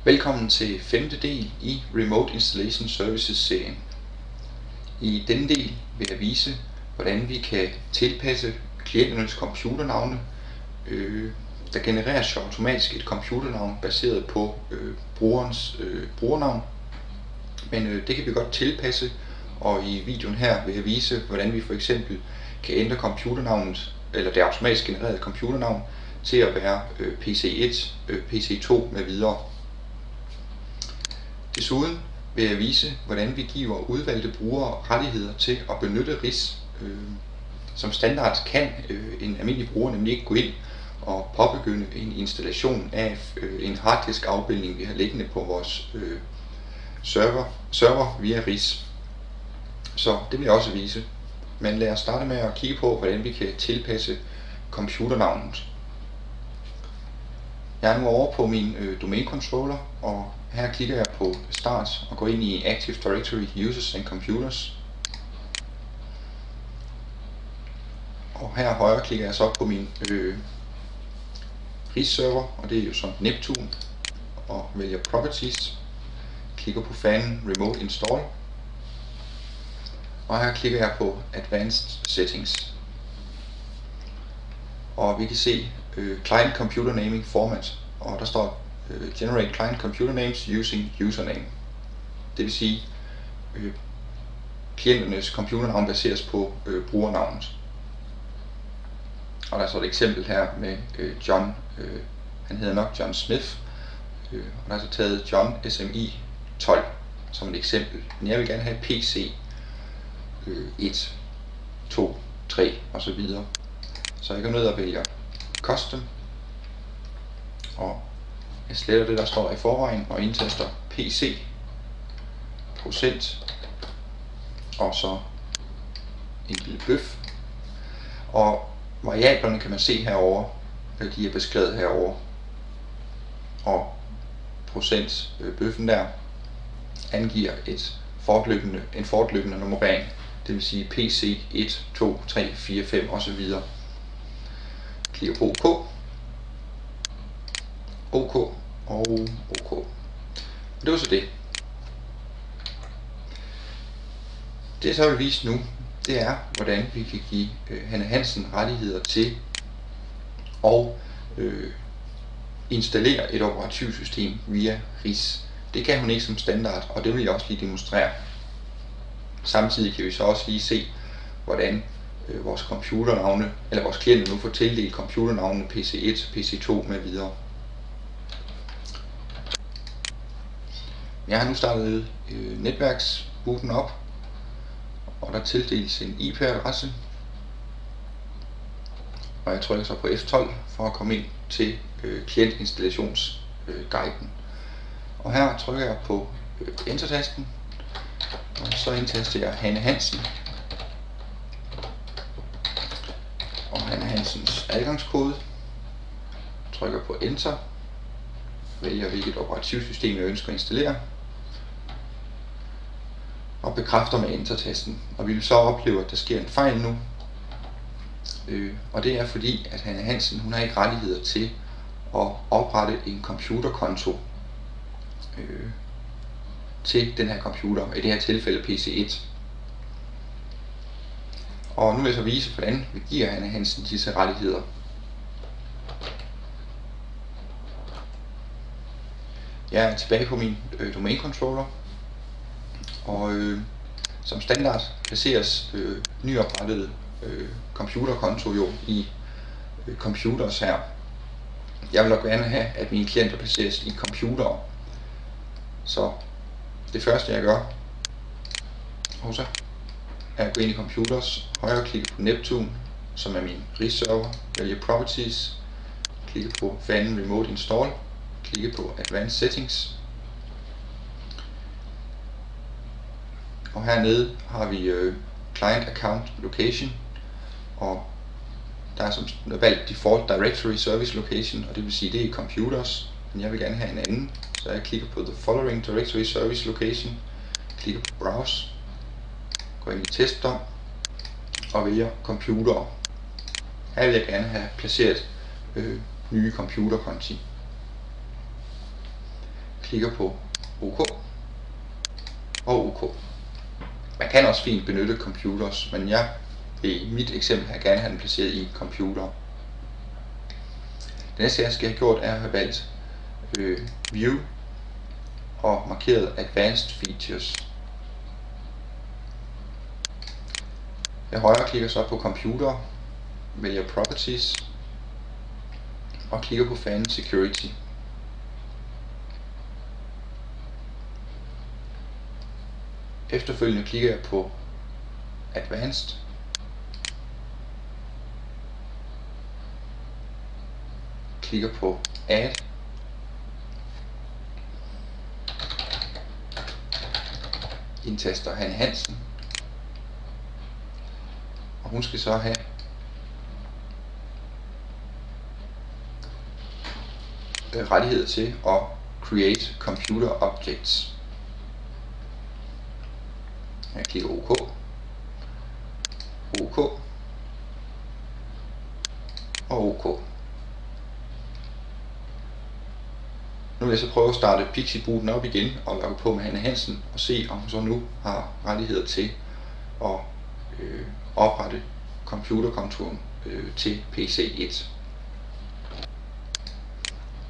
Velkommen til 5. del i Remote Installation Services serien. I denne del vil jeg vise, hvordan vi kan tilpasse klienternes computernavne. Der genereres jo automatisk et computernavn baseret på brugerens brugernavn, men det kan vi godt tilpasse, og i videoen her vil jeg vise, hvordan vi for eksempel kan ændre computernavnet, eller det automatisk genererede computernavn, til at være PC1, PC2 med videre. Desuden vil jeg vise, hvordan vi giver udvalgte brugere rettigheder til at benytte RIS. Som standard kan en almindelig bruger nemlig ikke gå ind og påbegynde en installation af en harddisk afbildning, vi har liggende på vores server via RIS. Så det vil jeg også vise. Men lad os starte med at kigge på, hvordan vi kan tilpasse computernavnet. Jeg er nu over på min domain controller, og her klikker jeg på Start og går ind i Active Directory Users and Computers. Og her højre klikker jeg så på min RIS server, og det er jo så Neptune, og vælger Properties, klikker på fanden Remote Install, og her klikker jeg på Advanced Settings. Og vi kan se Client Computer Naming Format, og der står Generate Client Computer Names using username. Det vil sige, klienternes computernavn baseres på brugernavnet. Og der er så et eksempel her med John, han hedder nok John Smith, og der er så taget John SMI 12 som et eksempel. Men jeg vil gerne have PC 1, 2, 3 og så videre. Så jeg går ned og vælger Custom, og jeg sletter det, der står i forvejen, og indtaster PC, procent, og så en lille bøf. Og variablerne kan man se herovre, de er beskrevet herovre. Og procent bøffen der angiver en fortløbende nummerering, det vil sige PC 1, 2, 3, 4, 5 osv. Klikker på OK, OK og OK. Og det var så det. Det jeg så vil vise nu, det er, hvordan vi kan give Hanne Hansen rettigheder til at installere et operativsystem via RIS. Det kan hun ikke som standard, og det vil jeg også lige demonstrere. Samtidig kan vi så også lige se, hvordan vores computernavne, eller vores klienter nu får tildelt computernavnene PC1, PC2 med videre. Jeg har nu startet netværksbooten op, og der tildeles en IP-adresse, og jeg trykker så på F12 for at komme ind til klientinstallationsguiden. Og her trykker jeg på Enter-tasten, og så indtaster jeg Hanne Hansen og Hanne Hansens adgangskode, trykker på Enter, vælger hvilket operativsystem jeg ønsker at installere, og bekræfter med Enter-tasten. Og vi vil så opleve, at der sker en fejl nu, og det er fordi, at Hanne Hansen hun har ikke rettigheder til at oprette en computerkonto til den her computer, i det her tilfælde PC1. Og nu vil jeg så vise, hvordan vi giver Hanne Hansen disse rettigheder. Jeg er tilbage på min domain controller, og som standard placeres nyoprettede computerkonto jo i computers her. Jeg vil nok gerne have, at mine klienter placeres i computere. Så det første jeg gør, er at gå ind i computers, højreklikke på Neptune, som er min RIS server, vælge Properties, klikke på fanden Remote Install, klikke på Advanced Settings, og hernede har vi Client Account Location, og der er som valgt Default Directory Service Location, og det vil sige det er computers, men jeg vil gerne have en anden, så jeg klikker på The Following Directory Service Location, klikker på Browse, går ind i testdom og vælger computere. Her vil jeg gerne have placeret nye computerkonti. klikker på OK og OK. Man kan også fint benytte computers, men jeg vil i mit eksempel her gerne have den placeret i computer. Det næste jeg skal have gjort er at have valgt View og markeret Advanced Features. Jeg højre klikker så på Computer, vælger Properties og klikker på Fan Security. Efterfølgende klikker jeg på Advanced, klikker på Add, indtaster Hanne Hansen, og hun skal så have rettighed til at create computer objects. Jeg klikker OK, OK og OK. Nu vil jeg så prøve at starte Pixie-booten op igen og logge på med Hanne Hansen og se om hun så nu har rettigheder til at oprette computerkontoen til PC1.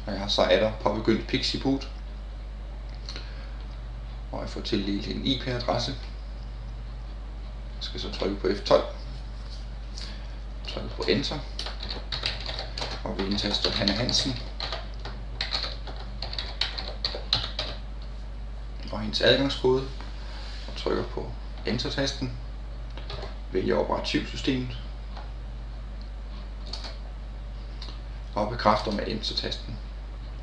Og jeg har så atter påbegyndt Pixie-boot, og jeg får tildelt en IP-adresse. Jeg skal så trykke på F12, trykke på Enter, og vi indtaster Hanne Hansen og hendes adgangskode, og trykker på Enter-tasten, vælger operativsystemet og bekræfter med Enter-tasten.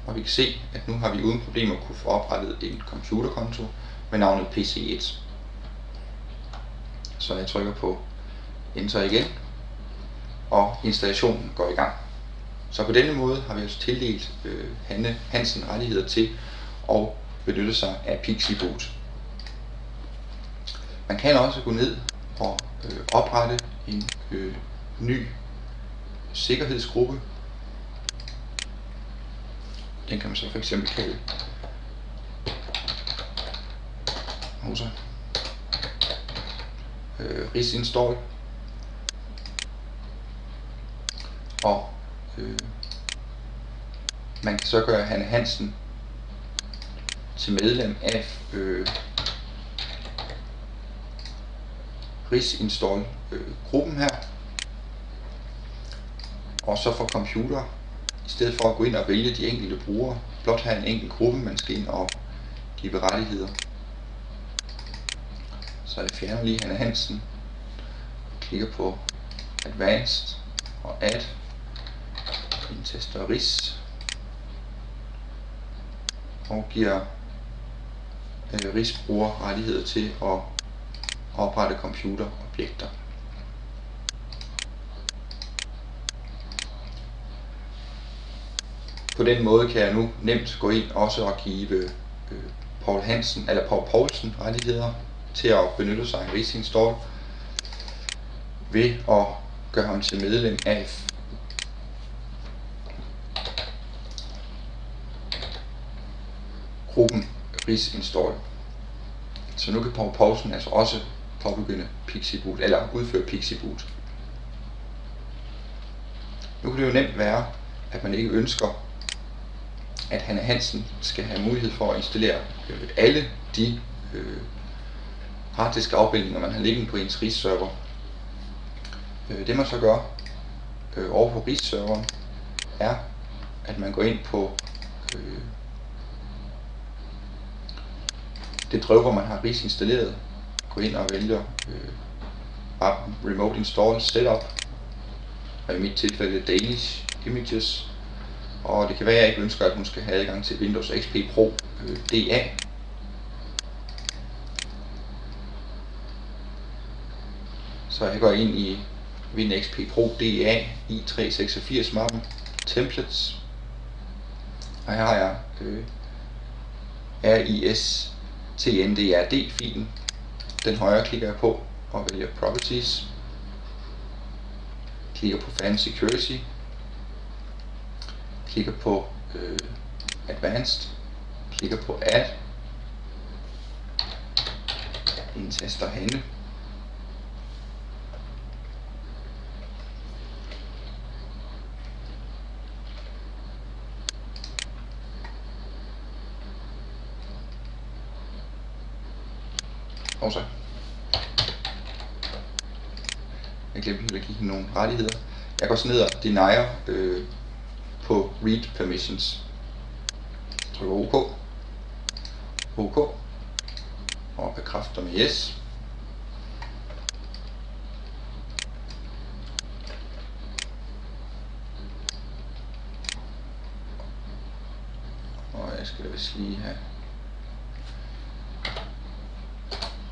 Og vi kan se, at nu har vi uden problemer kunne få oprettet en computerkonto med navnet PC1. Så jeg trykker på Enter igen, og installationen går i gang. Så på denne måde har vi altså tildelt Hanne Hansen rettigheder til at benytte sig af Pixie-boot. Man kan også gå ned og oprette en ny sikkerhedsgruppe. Den kan man så for eksempel kalde Risinstall, og man kan så gøre Hanne Hansen til medlem af Risinstall gruppen her, og så for computer, i stedet for at gå ind og vælge de enkelte brugere, blot have en enkelt gruppe, man skal ind og give rettigheder. Så jeg fjerner lige Hanne Hansen, klikker på Advanced og Add, indtaster RIS og giver RIS-bruger rettigheder til at oprette computerobjekter. På den måde kan jeg nu nemt gå ind også og give Paul Poulsen rettigheder til at benytte sig af Risinstall ved at gøre ham til medlem af gruppen Risinstall. Så nu kan Paul Poulsen altså også påbegynde Pixie-boot eller udføre Pixie-boot. Nu kan det jo nemt være, at man ikke ønsker, at Hanne Hansen skal have mulighed for at installere alle de harddiske afbildninger, man har liggende på ens RIS-server. Det man så gør over på RIS-serveren er, at man går ind på det drev, hvor man har RIS installeret, gå ind og vælger Remote Install Setup, og i mit tilfælde Danish Images, og det kan være, at jeg ikke ønsker, at hun skal have adgang til Windows XP Pro DA. Så jeg går ind i Windows XP Pro DA i386 mappen, Templates, og her har jeg RIS-TNDRD-filen. Den højre klikker jeg på og vælger Properties, klikker på Fan Security, klikker på Advanced, klikker på Add, indtaster Hanne, og så jeg glemte helt at give hende nogle rettigheder. Jeg går så ned og denier på read permissions. Trykker OK og bekræfter med yes. Og jeg skal vist lige have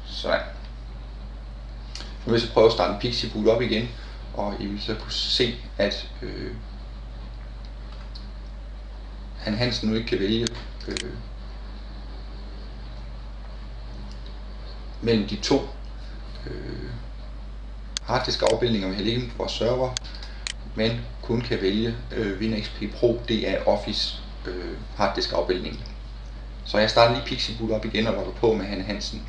sådan. Nu vil jeg så prøve at starte en Pixie-boot op igen, og I vil så kunne se, at Hanne Hansen nu ikke kan vælge mellem de to harddisk-afbildninger, vi har liggende på vores server, men kun kan vælge WinXP Pro.dk Office harddisk-afbildningen. Så jeg starter lige Pixie-boot op igen og logger på med Hanne Hansen.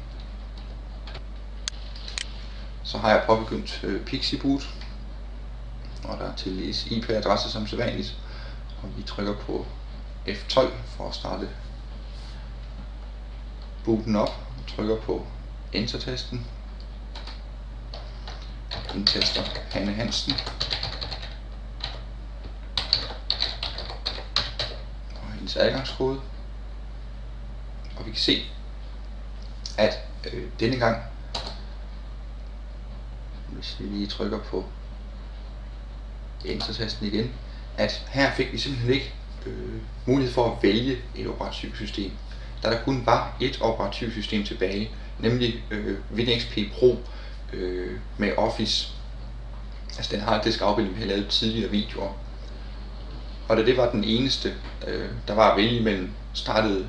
Så har jeg påbegyndt Pixie-boot, og der tillægges IP-adresse som sædvanligt, og vi trykker på F12 for at starte booten op, og trykker på Enter-tasten, indtaster Hanne Hansen, og hendes adgangskode, og vi kan se, at denne gang, hvis vi lige trykker på Enter-tasten igen, at her fik vi simpelthen ikke mulighed for at vælge et operativsystem, da der kun var et operativsystem tilbage, nemlig WinXP Pro med Office, altså den harddisk-afbildning, vi havde lavet tidligere videoer. Og da det var den eneste, der var at vælge mellem, startede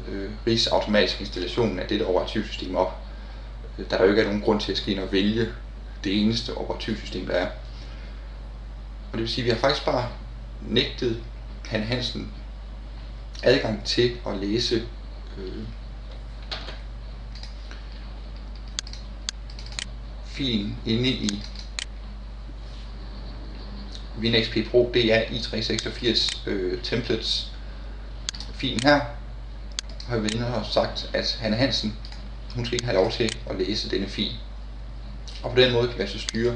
RIS automatisk installationen af dette operativsystem op, da der jo ikke er nogen grund til at skal ind og vælge det eneste operativsystem, der er. Og det vil sige, at vi har faktisk bare nægtet Hanne Hansen adgang til at læse filen inde i WinXP Pro DR i386 templates filen her, har vi sagt, at Hanne Hansen, hun skal ikke have lov til at læse denne fil. Og på den måde kan vi altså styre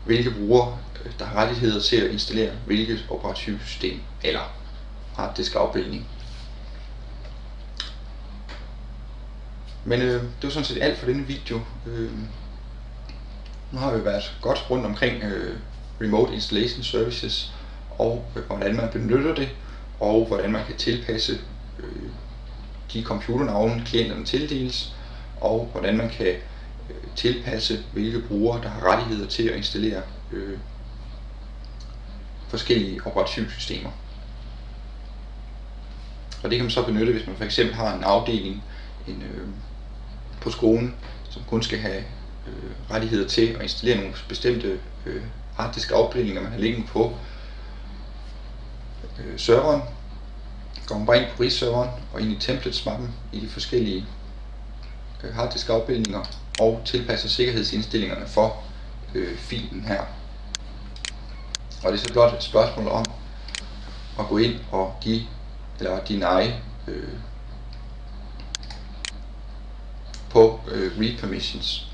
hvilke brugere der har rettigheder til at installere hvilket operativsystem eller harddisk-afbildning. Men det var sådan set alt for denne video. Nu har vi været godt rundt omkring Remote Installation Services, og hvordan man benytter det, og hvordan man kan tilpasse de computernavne, klienterne tildeles, og hvordan man kan tilpasse, hvilke brugere der har rettigheder til at installere forskellige operativsystemer. Og det kan man så benytte, hvis man for eksempel har en afdeling på skolen, som kun skal have rettigheder til at installere nogle bestemte harddisk afdelinger, man har liggende på serveren. Går man bare ind på RIS-serveren og ind i templates-mappen i de forskellige harddisk afbildninger og tilpasser sikkerhedsindstillingerne for filen her. Og det er så blot et spørgsmål om at gå ind og give eller deny på read permissions.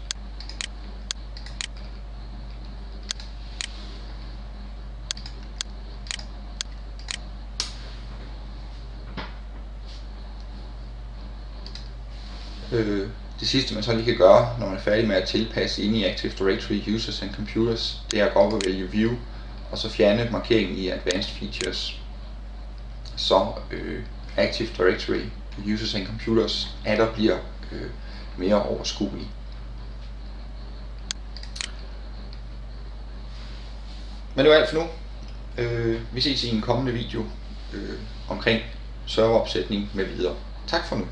Det sidste man så lige kan gøre, når man er færdig med at tilpasse ind i Active Directory Users and Computers, det er at gå op og vælge View, og så fjerne markeringen i Advanced Features. Så Active Directory Users and Computers atter bliver mere overskuelig. Men det var alt for nu. Vi ses i en kommende video omkring serveropsætning med videre. Tak for nu.